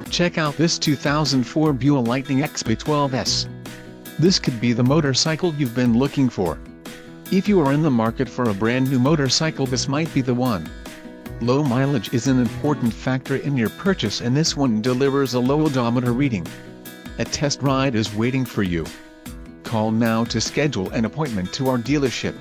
Check out this 2004 Buell Lightning XB12S. This could be the motorcycle you've been looking for. If you are in the market for a brand new motorcycle, this might be the one. Low mileage is an important factor in your purchase, and this one delivers a low odometer reading. A test ride is waiting for you. Call now to schedule an appointment to our dealership.